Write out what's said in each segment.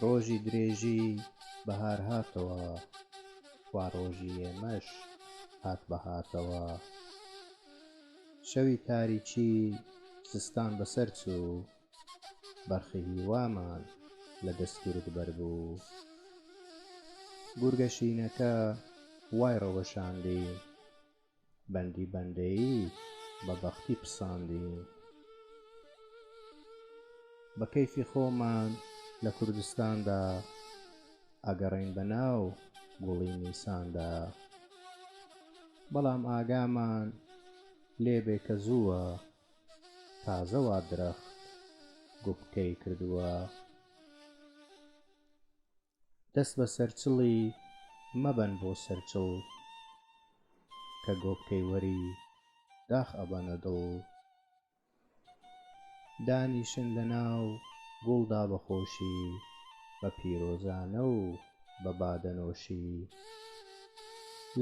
ڕۆژی درێژی بەهار هاتەوە، وا ڕۆژی ئێمەش هات بەهاتەوە. شەوی تاریکی زستان بەسەر چوو، بەرخی هیوامان لە دەستگرت بەربوو. گورگە شینەکە وای ڕەوەشاندی، بەندی بەندەیی بە بەختی پساندی. بە کەیفی خۆمان لە کوردستاندا ئەگەڕین بەناو گوڵی نیساندا. بەڵام ئاگامان لێبێ کە زووە، تازە وا درەخت گوبکەی کردووە. دەست بە سەرچڵی مەبەن بۆ سەرچڵ، کە گۆبکەی وەری داخ ئەبەنە دڵ. دانیشن لەناو گوڵدا بەخۆشی، بە پیرۆزانە و بە بادەنۆشی.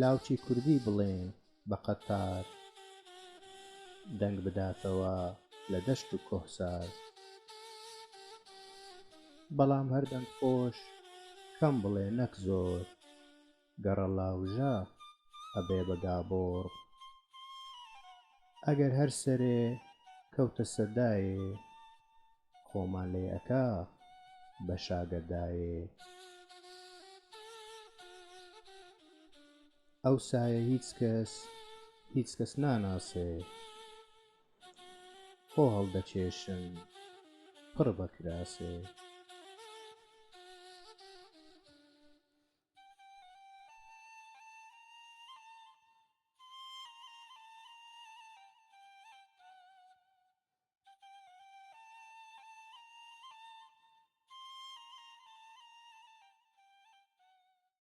لاوچی کوردی بڵێن بە قەتار، دەنگ بداتەوە لە دەشت و کۆسار. بەڵام هەر دەنگخۆش کەم بڵێ نەک زۆر، گەڕە لاوژە ئەبێ بە گابۆڕ. ئەگەر هەر سەرێ کەوتە سەردایێ، خۆمان لێ ئەکا بە شاگەردایێ. ئەو سایە هیچ کەس ناناسێ، خۆ هەڵدەکێشن پڕ بە کراسێ.